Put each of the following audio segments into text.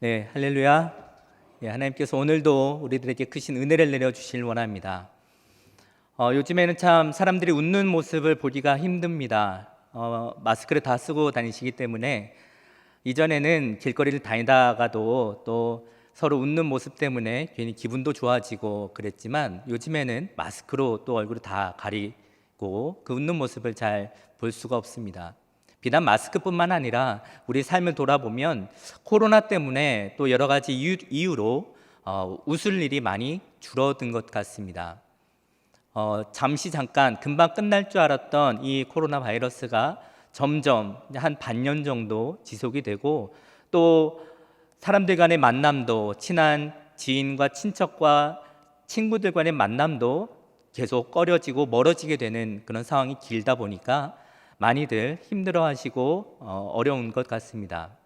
네, 할렐루야. 예, 하나님께서 오늘도 우리들에게 크신 은혜를 내려주실 원합니다. 요즘에는 참 사람들이 웃는 모습을 보기가 힘듭니다. 마스크를 다 쓰고 다니시기 때문에 이전에는 길거리를 다니다가도 또 서로 웃는 모습 때문에 괜히 기분도 좋아지고 그랬지만 요즘에는 마스크로 또 얼굴을 다 가리고 그 웃는 모습을 잘 볼 수가 없습니다. 비단 마스크뿐만 아니라 우리 삶을 돌아보면 코로나 때문에 또 여러 가지 이유로 웃을 일이 많이 줄어든 것 같습니다. 잠깐 금방 끝날 줄 알았던 이 코로나 바이러스가 점점 한 반년 정도 지속이 되고 또 사람들 간의 만남도 친한 지인과 친척과 친구들 간의 만남도 계속 꺼려지고 멀어지게 되는 그런 상황이 길다 보니까 많이들 힘들어하시고 어려운 것 같습니다.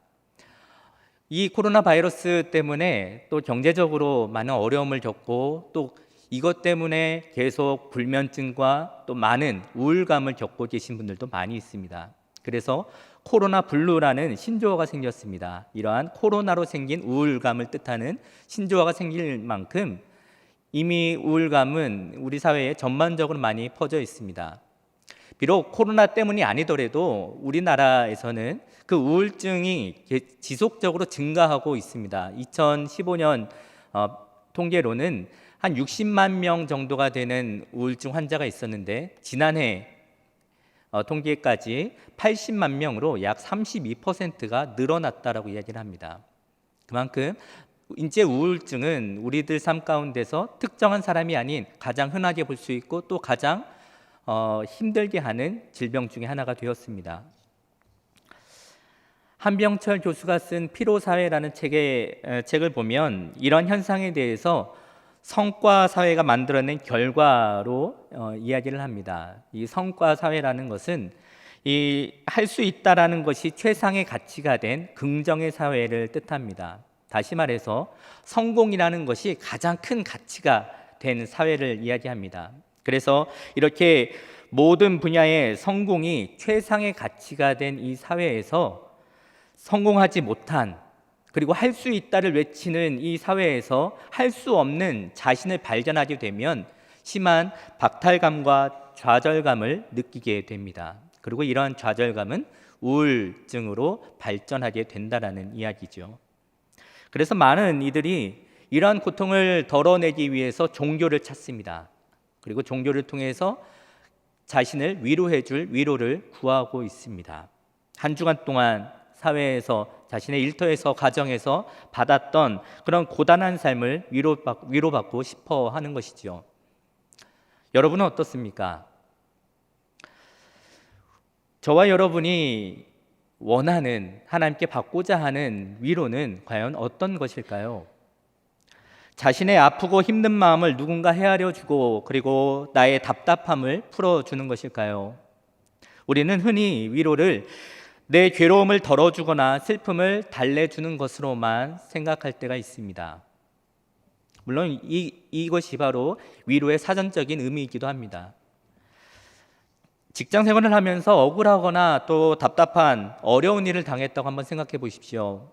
이 코로나 바이러스 때문에 또 경제적으로 많은 어려움을 겪고 또 이것 때문에 계속 불면증과 또 많은 우울감을 겪고 계신 분들도 많이 있습니다. 그래서 코로나 블루라는 신조어가 생겼습니다. 이러한 코로나로 생긴 우울감을 뜻하는 신조어가 생길 만큼 이미 우울감은 우리 사회에 전반적으로 많이 퍼져 있습니다. 비록 코로나 때문이 아니더라도 우리나라에서는 그 우울증이 지속적으로 증가하고 있습니다. 2015년 통계로는 한 60만 명 정도가 되는 우울증 환자가 있었는데 지난해 통계까지 80만 명으로 약 32%가 늘어났다라고 이야기를 합니다. 그만큼 인제 우울증은 우리들 삶 가운데서 특정한 사람이 아닌 가장 흔하게 볼 수 있고 또 가장 힘들게 하는 질병 중에 하나가 되었습니다. 한병철 교수가 쓴 피로사회라는 책을 보면 이런 현상에 대해서 성과사회가 만들어낸 결과로 이야기를 합니다. 이 성과사회라는 것은 할 수 있다라는 것이 최상의 가치가 된 긍정의 사회를 뜻합니다. 다시 말해서 성공이라는 것이 가장 큰 가치가 된 사회를 이야기합니다. 그래서 이렇게 모든 분야의 성공이 최상의 가치가 된 이 사회에서 성공하지 못한 그리고 할 수 있다를 외치는 이 사회에서 할 수 없는 자신을 발견하게 되면 심한 박탈감과 좌절감을 느끼게 됩니다. 그리고 이러한 좌절감은 우울증으로 발전하게 된다라는 이야기죠. 그래서 많은 이들이 이러한 고통을 덜어내기 위해서 종교를 찾습니다. 그리고 종교를 통해서 자신을 위로해 줄 위로를 구하고 있습니다. 한 주간 동안 사회에서 자신의 일터에서 가정에서 받았던 그런 고단한 삶을 위로받고 싶어 하는 것이죠. 여러분은 어떻습니까? 저와 여러분이 원하는 하나님께 받고자 하는 위로는 과연 어떤 것일까요? 자신의 아프고 힘든 마음을 누군가 헤아려 주고 그리고 나의 답답함을 풀어주는 것일까요? 우리는 흔히 위로를 내 괴로움을 덜어주거나 슬픔을 달래주는 것으로만 생각할 때가 있습니다. 물론 이것이 바로 위로의 사전적인 의미이기도 합니다. 직장 생활을 하면서 억울하거나 또 답답한 어려운 일을 당했다고 한번 생각해 보십시오.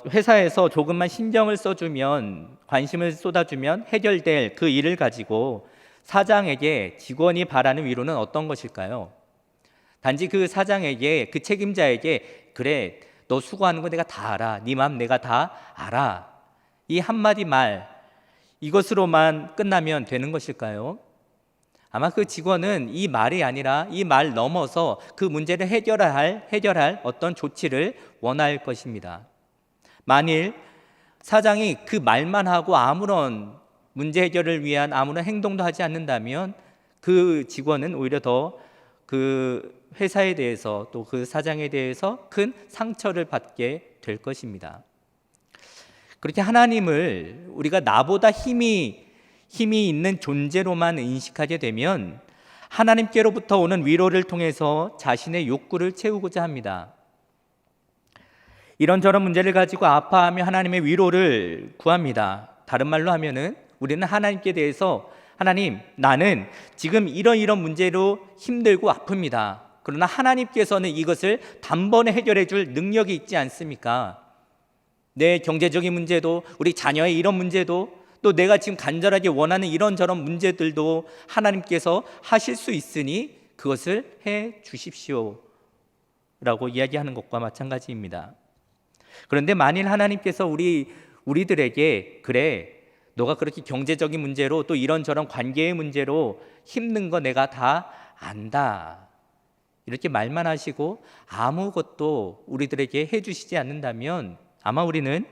회사에서 조금만 신경을 써주면 관심을 쏟아주면 해결될 그 일을 가지고 사장에게 직원이 바라는 위로는 어떤 것일까요? 단지 그 사장에게 그 책임자에게 그래 너 수고하는 거 내가 다 알아 네 마음 내가 다 알아 이 한마디 말 이것으로만 끝나면 되는 것일까요? 아마 그 직원은 이 말이 아니라 이 말 넘어서 그 문제를 해결할 어떤 조치를 원할 것입니다. 만일 사장이 그 말만 하고 아무런 문제 해결을 위한 아무런 행동도 하지 않는다면 그 직원은 오히려 더 그 회사에 대해서 또 그 사장에 대해서 큰 상처를 받게 될 것입니다. 그렇게 하나님을 우리가 나보다 힘이 있는 존재로만 인식하게 되면 하나님께로부터 오는 위로를 통해서 자신의 욕구를 채우고자 합니다. 이런저런 문제를 가지고 아파하며 하나님의 위로를 구합니다. 다른 말로 하면은 우리는 하나님께 대해서 하나님, 나는 지금 이런 문제로 힘들고 아픕니다. 그러나 하나님께서는 이것을 단번에 해결해 줄 능력이 있지 않습니까? 내 경제적인 문제도, 우리 자녀의 이런 문제도, 또 내가 지금 간절하게 원하는 이런저런 문제들도 하나님께서 하실 수 있으니 그것을 해 주십시오 라고 이야기하는 것과 마찬가지입니다. 그런데 만일 하나님께서 우리들에게 그래, 너가 그렇게 경제적인 문제로 또 이런저런 관계의 문제로 힘든 거 내가 다 안다, 이렇게 말만 하시고 아무것도 우리들에게 해주시지 않는다면 아마 우리는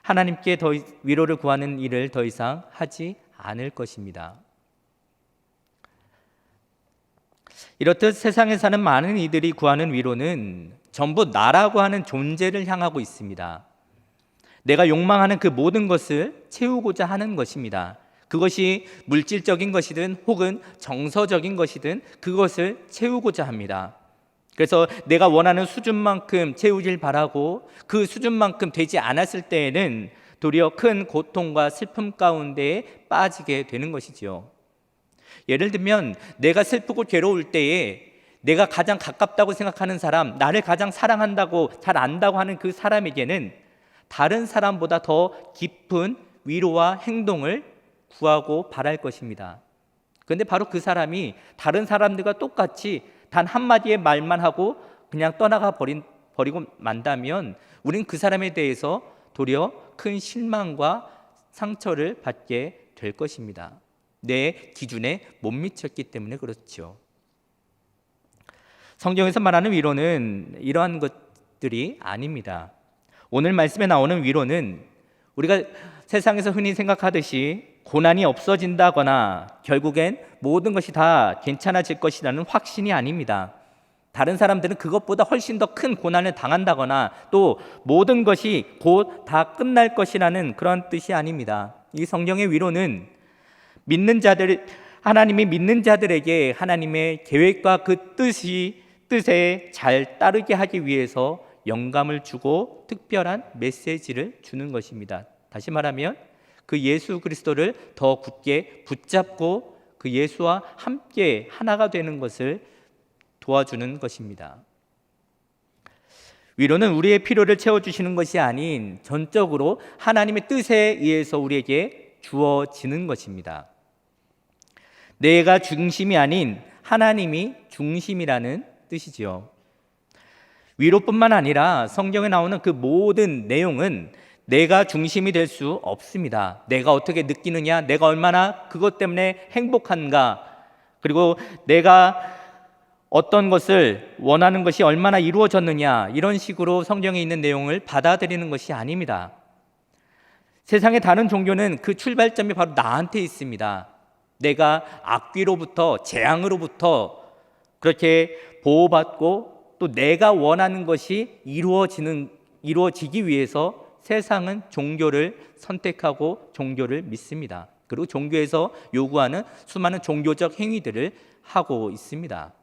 하나님께 더 위로를 구하는 일을 더 이상 하지 않을 것입니다. 이렇듯 세상에 사는 많은 이들이 구하는 위로는 전부 나라고 하는 존재를 향하고 있습니다. 내가 욕망하는 그 모든 것을 채우고자 하는 것입니다. 그것이 물질적인 것이든 혹은 정서적인 것이든 그것을 채우고자 합니다. 그래서 내가 원하는 수준만큼 채우길 바라고 그 수준만큼 되지 않았을 때에는 도리어 큰 고통과 슬픔 가운데에 빠지게 되는 것이지요. 예를 들면 내가 슬프고 괴로울 때에 내가 가장 가깝다고 생각하는 사람, 나를 가장 사랑한다고 잘 안다고 하는 그 사람에게는 다른 사람보다 더 깊은 위로와 행동을 구하고 바랄 것입니다. 그런데 바로 그 사람이 다른 사람들과 똑같이 단 한마디의 말만 하고 그냥 떠나가 버리고 만다면 우린 그 사람에 대해서 도리어 큰 실망과 상처를 받게 될 것입니다. 내 기준에 못 미쳤기 때문에 그렇죠. 성경에서 말하는 위로는 이러한 것들이 아닙니다. 오늘 말씀에 나오는 위로는 우리가 세상에서 흔히 생각하듯이 고난이 없어진다거나 결국엔 모든 것이 다 괜찮아질 것이라는 확신이 아닙니다. 다른 사람들은 그것보다 훨씬 더 큰 고난을 당한다거나 또 모든 것이 곧 다 끝날 것이라는 그런 뜻이 아닙니다. 이 성경의 위로는 하나님이 믿는 자들에게 하나님의 계획과 그 뜻에 잘 따르게 하기 위해서 영감을 주고 특별한 메시지를 주는 것입니다. 다시 말하면 그 예수 그리스도를 더 굳게 붙잡고 그 예수와 함께 하나가 되는 것을 도와주는 것입니다. 위로는 우리의 필요를 채워주시는 것이 아닌 전적으로 하나님의 뜻에 의해서 우리에게 주어지는 것입니다. 내가 중심이 아닌 하나님이 중심이라는 뜻이지요. 위로뿐만 아니라 성경에 나오는 그 모든 내용은 내가 중심이 될 수 없습니다. 내가 어떻게 느끼느냐, 내가 얼마나 그것 때문에 행복한가, 그리고 내가 어떤 것을 원하는 것이 얼마나 이루어졌느냐, 이런 식으로 성경에 있는 내용을 받아들이는 것이 아닙니다. 세상의 다른 종교는 그 출발점이 바로 나한테 있습니다. 내가 악귀로부터, 재앙으로부터 그렇게 보호받고 또 내가 원하는 것이 이루어지기 위해서 세상은 종교를 선택하고 종교를 믿습니다. 그리고 종교에서 요구하는 수많은 종교적 행위들을 하고 있습니다.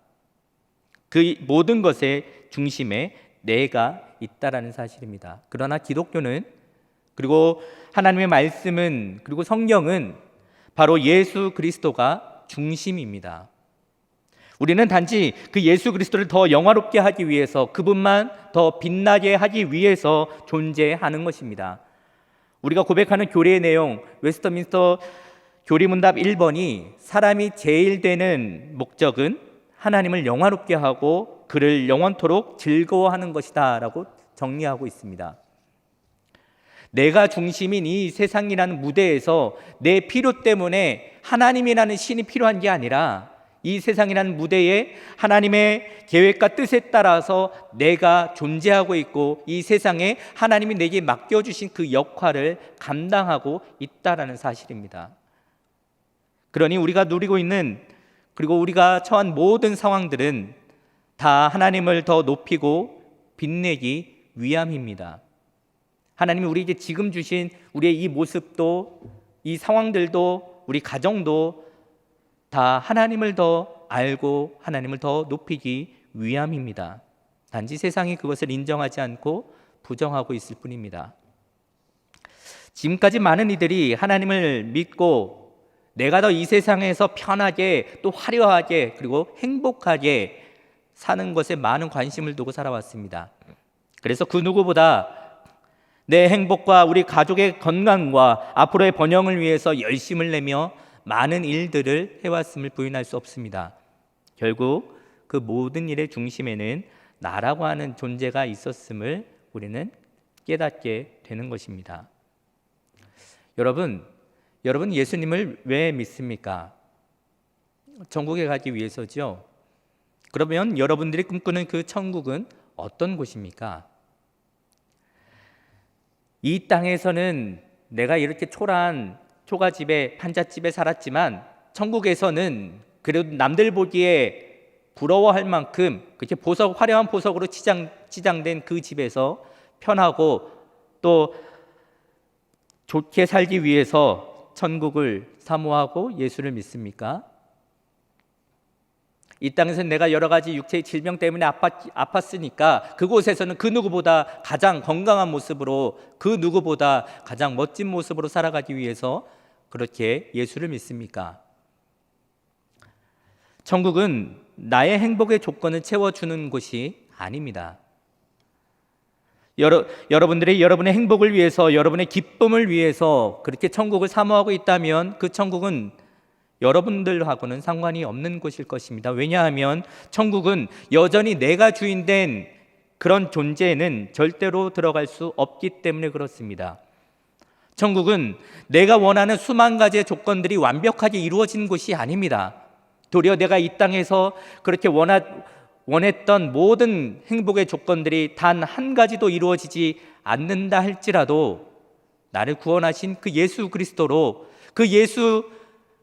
그 모든 것의 중심에 내가 있다라는 사실입니다. 그러나 기독교는, 그리고 하나님의 말씀은, 그리고 성경은 바로 예수 그리스도가 중심입니다. 우리는 단지 그 예수 그리스도를 더 영화롭게 하기 위해서, 그분만 더 빛나게 하기 위해서 존재하는 것입니다. 우리가 고백하는 교리의 내용, 웨스터민스터 교리문답 1번이 사람이 제일 되는 목적은 하나님을 영화롭게 하고 그를 영원토록 즐거워하는 것이다 라고 정리하고 있습니다. 내가 중심인 이 세상이라는 무대에서 내 필요 때문에 하나님이라는 신이 필요한 게 아니라 이 세상이라는 무대에 하나님의 계획과 뜻에 따라서 내가 존재하고 있고 이 세상에 하나님이 내게 맡겨주신 그 역할을 감당하고 있다라는 사실입니다. 그러니 우리가 누리고 있는, 그리고 우리가 처한 모든 상황들은 다 하나님을 더 높이고 빛내기 위함입니다. 하나님이 우리에게 지금 주신 우리의 이 모습도, 이 상황들도, 우리 가정도 다 하나님을 더 알고 하나님을 더 높이기 위함입니다. 단지 세상이 그것을 인정하지 않고 부정하고 있을 뿐입니다. 지금까지 많은 이들이 하나님을 믿고 내가 더 이 세상에서 편하게 또 화려하게 그리고 행복하게 사는 것에 많은 관심을 두고 살아왔습니다. 그래서 그 누구보다 내 행복과 우리 가족의 건강과 앞으로의 번영을 위해서 열심을 내며 많은 일들을 해왔음을 부인할 수 없습니다. 결국 그 모든 일의 중심에는 나라고 하는 존재가 있었음을 우리는 깨닫게 되는 것입니다. 여러분 예수님을 왜 믿습니까? 천국에 가기 위해서죠. 그러면 여러분들이 꿈꾸는 그 천국은 어떤 곳입니까? 이 땅에서는 내가 이렇게 초라한 초가집에 판잣집에 살았지만 천국에서는 그래도 남들 보기에 부러워할 만큼 그렇게 화려한 보석으로 치장된 그 집에서 편하고 또 좋게 살기 위해서 천국을 사모하고 예수를 믿습니까? 이 땅에서는 내가 여러 가지 육체의 질병 때문에 아팠으니까 그곳에서는 그 누구보다 가장 건강한 모습으로, 그 누구보다 가장 멋진 모습으로 살아가기 위해서 그렇게 예수를 믿습니까? 천국은 나의 행복의 조건을 채워주는 곳이 아닙니다. 여러분의 행복을 위해서, 여러분의 기쁨을 위해서 그렇게 천국을 사모하고 있다면 그 천국은 여러분들하고는 상관이 없는 곳일 것입니다. 왜냐하면 천국은 여전히 내가 주인된 그런 존재는 절대로 들어갈 수 없기 때문에 그렇습니다. 천국은 내가 원하는 수만 가지의 조건들이 완벽하게 이루어진 곳이 아닙니다. 도리어 내가 이 땅에서 그렇게 원했던 모든 행복의 조건들이 단 한 가지도 이루어지지 않는다 할지라도 나를 구원하신 그 예수 그리스도로, 그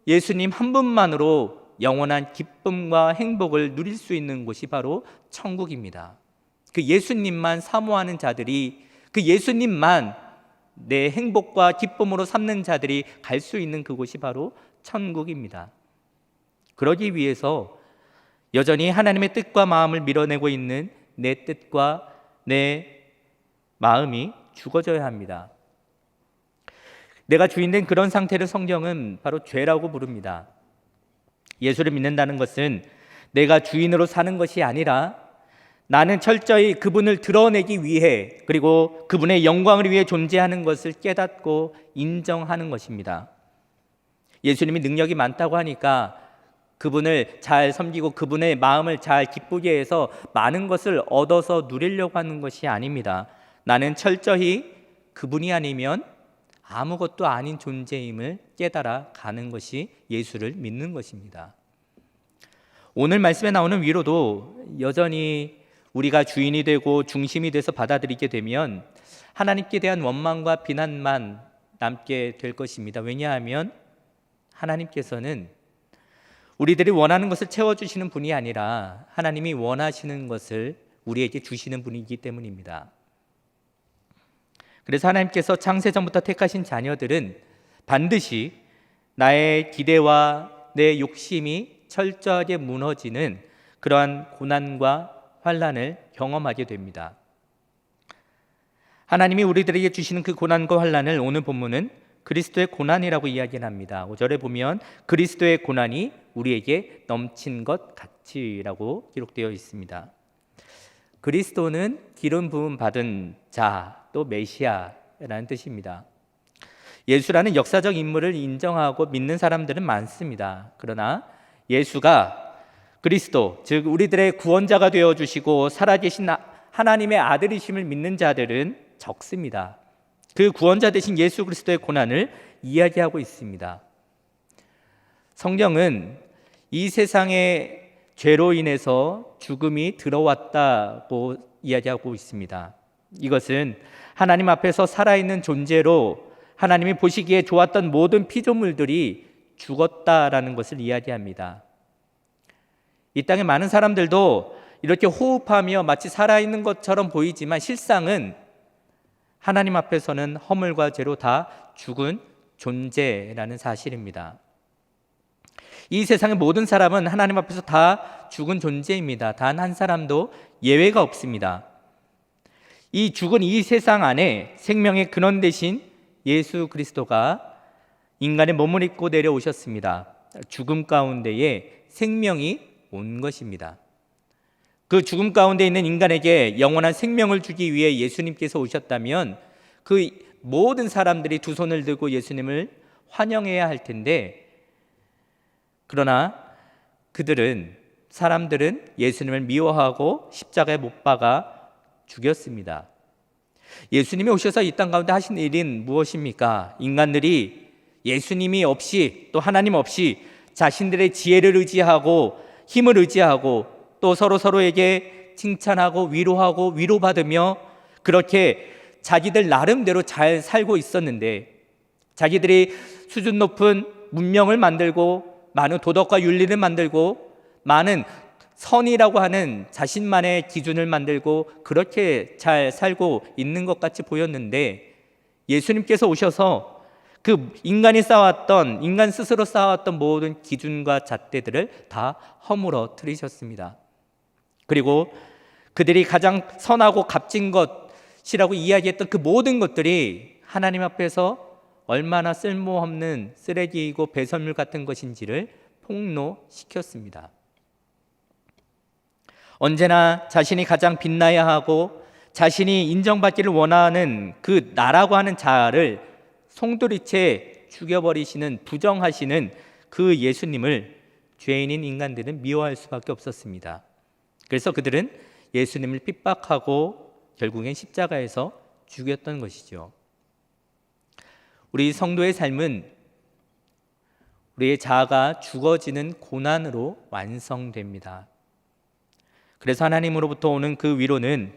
예수님 한 분만으로 영원한 기쁨과 행복을 누릴 수 있는 곳이 바로 천국입니다. 그 예수님만 사모하는 자들이, 그 예수님만 내 행복과 기쁨으로 삼는 자들이 갈 수 있는 그곳이 바로 천국입니다. 그러기 위해서 여전히 하나님의 뜻과 마음을 밀어내고 있는 내 뜻과 내 마음이 죽어져야 합니다. 내가 주인된 그런 상태를 성경은 바로 죄라고 부릅니다. 예수를 믿는다는 것은 내가 주인으로 사는 것이 아니라 나는 철저히 그분을 드러내기 위해, 그리고 그분의 영광을 위해 존재하는 것을 깨닫고 인정하는 것입니다. 예수님이 능력이 많다고 하니까 그분을 잘 섬기고 그분의 마음을 잘 기쁘게 해서 많은 것을 얻어서 누리려고 하는 것이 아닙니다. 나는 철저히 그분이 아니면 아무것도 아닌 존재임을 깨달아 가는 것이 예수를 믿는 것입니다. 오늘 말씀에 나오는 위로도 여전히 우리가 주인이 되고 중심이 돼서 받아들이게 되면 하나님께 대한 원망과 비난만 남게 될 것입니다. 왜냐하면 하나님께서는 우리들이 원하는 것을 채워주시는 분이 아니라 하나님이 원하시는 것을 우리에게 주시는 분이기 때문입니다. 그래서 하나님께서 창세전부터 택하신 자녀들은 반드시 나의 기대와 내 욕심이 철저하게 무너지는 그러한 고난과 환난을 경험하게 됩니다. 하나님이 우리들에게 주시는 그 고난과 환난을 오늘 본문은 그리스도의 고난이라고 이야기를 합니다. 5절에 보면 그리스도의 고난이 우리에게 넘친 것 같이라고 기록되어 있습니다. 그리스도는 기름 부음 받은 자, 또 메시아라는 뜻입니다. 예수라는 역사적 인물을 인정하고 믿는 사람들은 많습니다. 그러나 예수가 그리스도, 즉 우리들의 구원자가 되어주시고 살아계신 하나님의 아들이심을 믿는 자들은 적습니다. 그 구원자 되신 예수 그리스도의 고난을 이야기하고 있습니다. 성경은 이 세상의 죄로 인해서 죽음이 들어왔다고 이야기하고 있습니다. 이것은 하나님 앞에서 살아있는 존재로 하나님이 보시기에 좋았던 모든 피조물들이 죽었다라는 것을 이야기합니다. 이 땅의 많은 사람들도 이렇게 호흡하며 마치 살아있는 것처럼 보이지만 실상은 하나님 앞에서는 허물과 죄로 다 죽은 존재라는 사실입니다. 이 세상의 모든 사람은 하나님 앞에서 다 죽은 존재입니다. 단 한 사람도 예외가 없습니다. 이 죽은 이 세상 안에 생명의 근원 되신 예수 그리스도가 인간의 몸을 입고 내려오셨습니다. 죽음 가운데에 생명이 온 것입니다. 그 죽음 가운데 있는 인간에게 영원한 생명을 주기 위해 예수님께서 오셨다면 그 모든 사람들이 두 손을 들고 예수님을 환영해야 할 텐데, 그러나 사람들은 예수님을 미워하고 십자가에 못 박아 죽였습니다. 예수님이 오셔서 이 땅 가운데 하신 일은 무엇입니까? 인간들이 예수님이 없이, 또 하나님 없이 자신들의 지혜를 의지하고 힘을 의지하고 또 서로에게 칭찬하고 위로하고 위로받으며 그렇게 자기들 나름대로 잘 살고 있었는데, 자기들이 수준 높은 문명을 만들고 많은 도덕과 윤리를 만들고 많은 선이라고 하는 자신만의 기준을 만들고 그렇게 잘 살고 있는 것 같이 보였는데, 예수님께서 오셔서 그 인간 스스로 쌓아왔던 모든 기준과 잣대들을 다 허물어뜨리셨습니다. 그리고 그들이 가장 선하고 값진 것이라고 이야기했던 그 모든 것들이 하나님 앞에서 얼마나 쓸모없는 쓰레기이고 배설물 같은 것인지를 폭로시켰습니다. 언제나 자신이 가장 빛나야 하고 자신이 인정받기를 원하는 그 나라고 하는 자아를 송두리째 죽여버리시는, 부정하시는 그 예수님을 죄인인 인간들은 미워할 수밖에 없었습니다. 그래서 그들은 예수님을 핍박하고 결국엔 십자가에서 죽였던 것이죠. 우리 성도의 삶은 우리의 자아가 죽어지는 고난으로 완성됩니다. 그래서 하나님으로부터 오는 그 위로는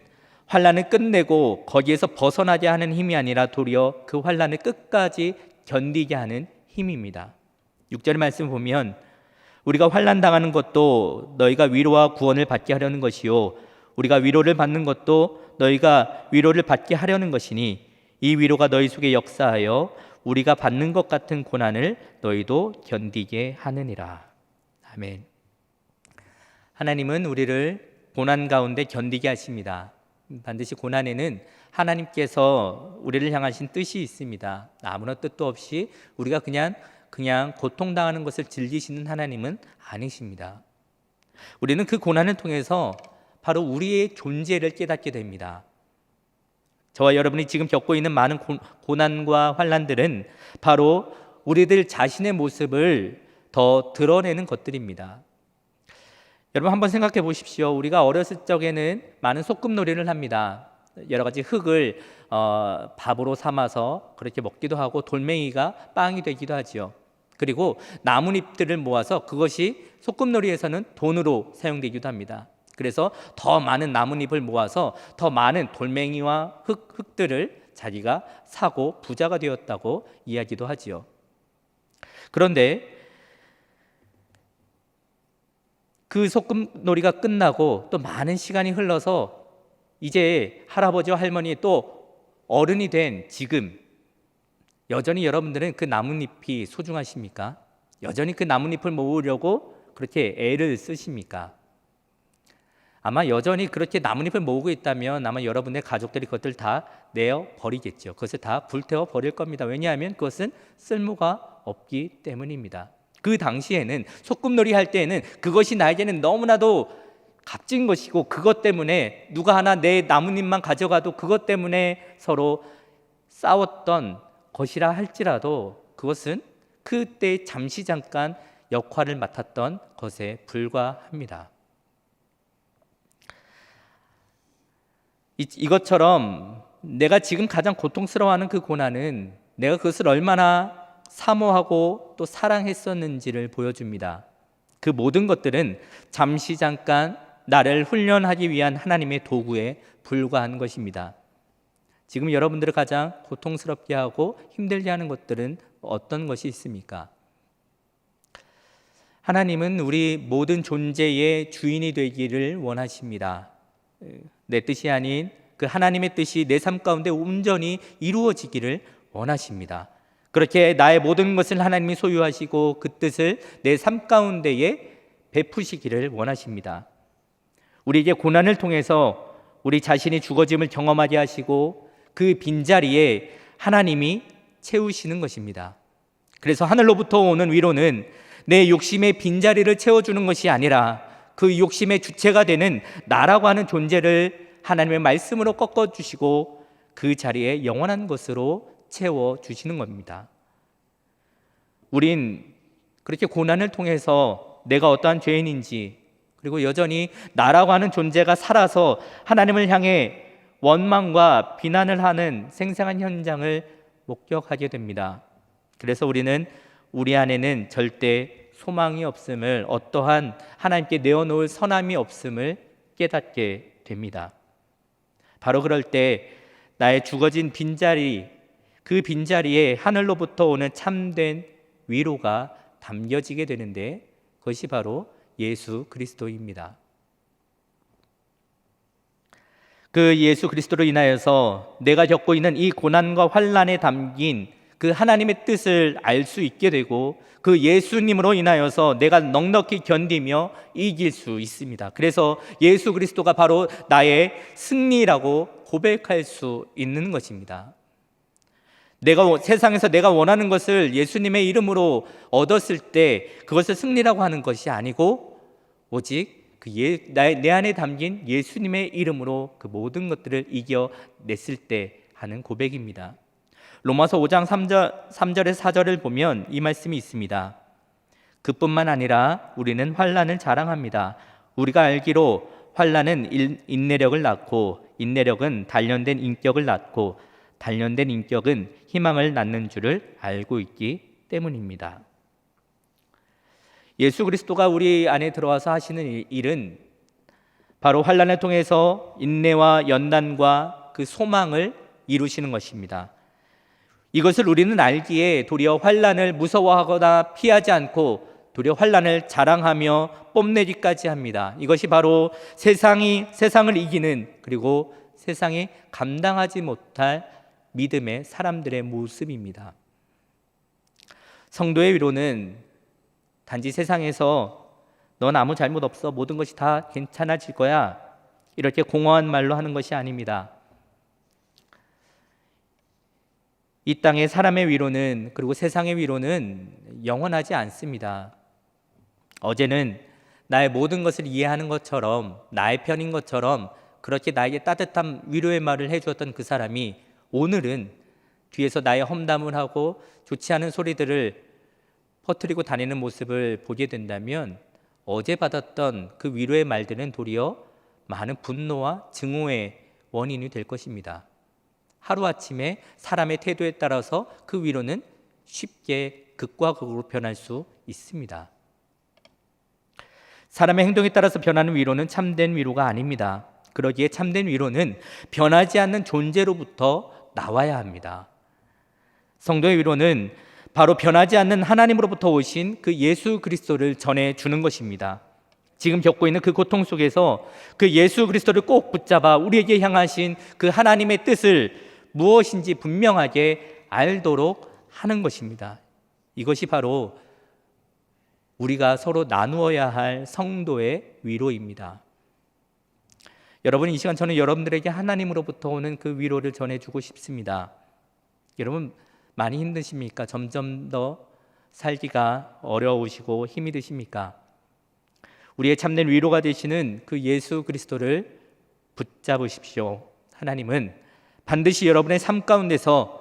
환난을 끝내고 거기에서 벗어나게 하는 힘이 아니라 도리어 그 환난을 끝까지 견디게 하는 힘입니다. 6절의 말씀 보면 우리가 환난 당하는 것도 너희가 위로와 구원을 받게 하려는 것이요 우리가 위로를 받는 것도 너희가 위로를 받게 하려는 것이니 이 위로가 너희 속에 역사하여 우리가 받는 것 같은 고난을 너희도 견디게 하느니라. 아멘. 하나님은 우리를 고난 가운데 견디게 하십니다. 반드시 고난에는 하나님께서 우리를 향하신 뜻이 있습니다. 아무런 뜻도 없이 우리가 그냥 고통당하는 것을 즐기시는 하나님은 아니십니다. 우리는 그 고난을 통해서 바로 우리의 존재를 깨닫게 됩니다. 저와 여러분이 지금 겪고 있는 많은 고난과 환난들은 바로 우리들 자신의 모습을 더 드러내는 것들입니다. 여러분 한번 생각해 보십시오. 우리가 어렸을 적에는 많은 소꿉놀이를 합니다. 여러 가지 흙을 밥으로 삼아서 그렇게 먹기도 하고 돌멩이가 빵이 되기도 하지요. 그리고 나뭇잎들을 모아서 그것이 소꿉놀이에서는 돈으로 사용되기도 합니다. 그래서 더 많은 나뭇잎을 모아서 더 많은 돌멩이와 흙들을 자기가 사고 부자가 되었다고 이야기도 하지요. 그런데 그 소꿉놀이가 끝나고 또 많은 시간이 흘러서 이제 할아버지와 할머니 또 어른이 된 지금 여전히 여러분들은 그 나뭇잎이 소중하십니까? 여전히 그 나뭇잎을 모으려고 그렇게 애를 쓰십니까? 아마 여전히 그렇게 나뭇잎을 모으고 있다면 아마 여러분의 가족들이 그것들 다 내어 버리겠죠. 그것을 다 불태워 버릴 겁니다. 왜냐하면 그것은 쓸모가 없기 때문입니다. 그 당시에는 소꿉놀이 할 때에는 그것이 나에게는 너무나도 값진 것이고 그것 때문에 누가 하나 내 나뭇잎만 가져가도 그것 때문에 서로 싸웠던 것이라 할지라도 그것은 그때 잠시 잠깐 역할을 맡았던 것에 불과합니다. 이것처럼 내가 지금 가장 고통스러워하는 그 고난은 내가 그것을 얼마나 사모하고 또 사랑했었는지를 보여줍니다. 그 모든 것들은 잠시 잠깐 나를 훈련하기 위한 하나님의 도구에 불과한 것입니다. 지금 여러분들을 가장 고통스럽게 하고 힘들게 하는 것들은 어떤 것이 있습니까? 하나님은 우리 모든 존재의 주인이 되기를 원하십니다. 내 뜻이 아닌 그 하나님의 뜻이 내 삶 가운데 온전히 이루어지기를 원하십니다. 그렇게 나의 모든 것을 하나님이 소유하시고 그 뜻을 내 삶 가운데에 베푸시기를 원하십니다. 우리에게 고난을 통해서 우리 자신이 죽어짐을 경험하게 하시고 그 빈자리에 하나님이 채우시는 것입니다. 그래서 하늘로부터 오는 위로는 내 욕심의 빈자리를 채워주는 것이 아니라 그 욕심의 주체가 되는 나라고 하는 존재를 하나님의 말씀으로 꺾어주시고 그 자리에 영원한 것으로 채워주시는 겁니다. 우린 그렇게 고난을 통해서 내가 어떠한 죄인인지, 그리고 여전히 나라고 하는 존재가 살아서 하나님을 향해 원망과 비난을 하는 생생한 현장을 목격하게 됩니다. 그래서 우리는 우리 안에는 절대 소망이 없음을, 어떠한 하나님께 내어놓을 선함이 없음을 깨닫게 됩니다. 바로 그럴 때 나의 죽어진 빈자리, 그 빈자리에 하늘로부터 오는 참된 위로가 담겨지게 되는데, 그것이 바로 예수 그리스도입니다. 그 예수 그리스도로 인하여서 내가 겪고 있는 이 고난과 환난에 담긴 그 하나님의 뜻을 알 수 있게 되고, 그 예수님으로 인하여서 내가 넉넉히 견디며 이길 수 있습니다. 그래서 예수 그리스도가 바로 나의 승리라고 고백할 수 있는 것입니다. 세상에서 내가 원하는 것을 예수님의 이름으로 얻었을 때 그것을 승리라고 하는 것이 아니고, 오직 내 안에 담긴 예수님의 이름으로 그 모든 것들을 이겨냈을 때 하는 고백입니다. 로마서 5장 3절에서 4절을 보면 이 말씀이 있습니다. 그뿐만 아니라 우리는 환난을 자랑합니다. 우리가 알기로 환난은 인내력을 낳고, 인내력은 단련된 인격을 낳고, 단련된 인격은 희망을 낳는 줄을 알고 있기 때문입니다. 예수 그리스도가 우리 안에 들어와서 하시는 일은 바로 환난을 통해서 인내와 연단과 그 소망을 이루시는 것입니다. 이것을 우리는 알기에 도리어 환난을 무서워하거나 피하지 않고 도리어 환난을 자랑하며 뽐내기까지 합니다. 이것이 바로 세상을 이기는, 그리고 세상이 감당하지 못할 믿음의 사람들의 모습입니다. 성도의 위로는 단지 세상에서 넌 아무 잘못 없어, 모든 것이 다 괜찮아질 거야, 이렇게 공허한 말로 하는 것이 아닙니다. 이 땅의 사람의 위로는, 그리고 세상의 위로는 영원하지 않습니다. 어제는 나의 모든 것을 이해하는 것처럼, 나의 편인 것처럼 그렇게 나에게 따뜻한 위로의 말을 해주었던 그 사람이 오늘은 뒤에서 나의 험담을 하고 좋지 않은 소리들을 퍼뜨리고 다니는 모습을 보게 된다면, 어제 받았던 그 위로의 말들은 도리어 많은 분노와 증오의 원인이 될 것입니다. 하루아침에 사람의 태도에 따라서 그 위로는 쉽게 극과 극으로 변할 수 있습니다. 사람의 행동에 따라서 변하는 위로는 참된 위로가 아닙니다. 그러기에 참된 위로는 변하지 않는 존재로부터 나와야 합니다. 성도의 위로는 바로 변하지 않는 하나님으로부터 오신 그 예수 그리스도를 전해주는 것입니다. 지금 겪고 있는 그 고통 속에서 그 예수 그리스도를 꼭 붙잡아 우리에게 향하신 그 하나님의 뜻을 무엇인지 분명하게 알도록 하는 것입니다. 이것이 바로 우리가 서로 나누어야 할 성도의 위로입니다. 여러분, 이 시간 저는 여러분들에게 하나님으로부터 오는 그 위로를 전해주고 싶습니다. 여러분, 많이 힘드십니까? 점점 더 살기가 어려우시고 힘이 드십니까? 우리의 참된 위로가 되시는 그 예수 그리스도를 붙잡으십시오. 하나님은 반드시 여러분의 삶 가운데서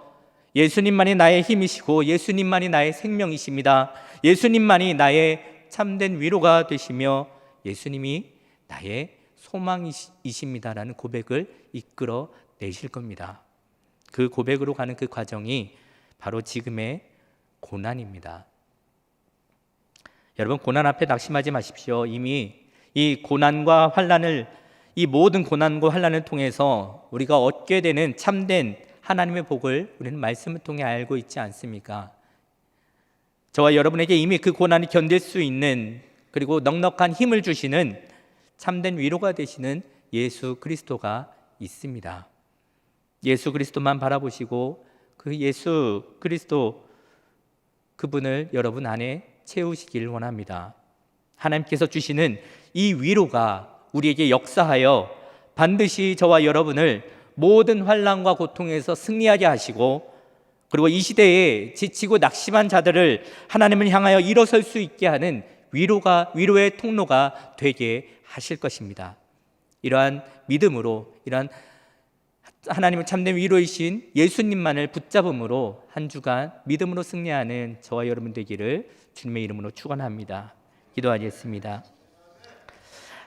예수님만이 나의 힘이시고 예수님만이 나의 생명이십니다. 예수님만이 나의 참된 위로가 되시며 예수님이 나의 소망이십니다라는 고백을 이끌어 내실 겁니다. 그 고백으로 가는 그 과정이 바로 지금의 고난입니다. 여러분, 고난 앞에 낙심하지 마십시오. 이미 이 고난과 환난을, 이 모든 고난과 환난을 통해서 우리가 얻게 되는 참된 하나님의 복을 우리는 말씀을 통해 알고 있지 않습니까? 저와 여러분에게 이미 그 고난을 견딜 수 있는, 그리고 넉넉한 힘을 주시는 참된 위로가 되시는 예수 그리스도가 있습니다. 예수 그리스도만 바라보시고 그 예수 그리스도, 그분을 여러분 안에 채우시길 원합니다. 하나님께서 주시는 이 위로가 우리에게 역사하여 반드시 저와 여러분을 모든 환난과 고통에서 승리하게 하시고, 그리고 이 시대에 지치고 낙심한 자들을 하나님을 향하여 일어설 수 있게 하는 위로의 통로가 되게 하실 것입니다. 이러한 믿음으로, 이러한 하나님은 참된 위로이신 예수님만을 붙잡음으로 한 주간 믿음으로 승리하는 저와 여러분 되기를 주님의 이름으로 축원합니다. 기도하겠습니다.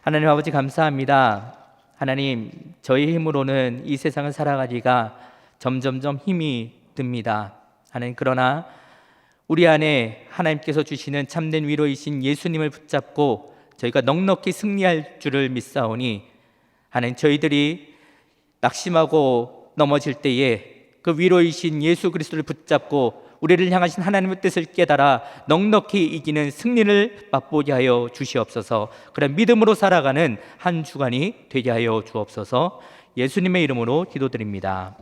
하나님 아버지 감사합니다. 하나님, 저희 힘으로는 이 세상을 살아가기가 점점점 힘이 듭니다. 하나님, 그러나 우리 안에 하나님께서 주시는 참된 위로이신 예수님을 붙잡고 저희가 넉넉히 승리할 줄을 믿사오니 하나님, 저희들이 낙심하고 넘어질 때에 그 위로이신 예수 그리스도를 붙잡고 우리를 향하신 하나님의 뜻을 깨달아 넉넉히 이기는 승리를 맛보게 하여 주시옵소서. 그런 믿음으로 살아가는 한 주간이 되게 하여 주옵소서. 예수님의 이름으로 기도드립니다.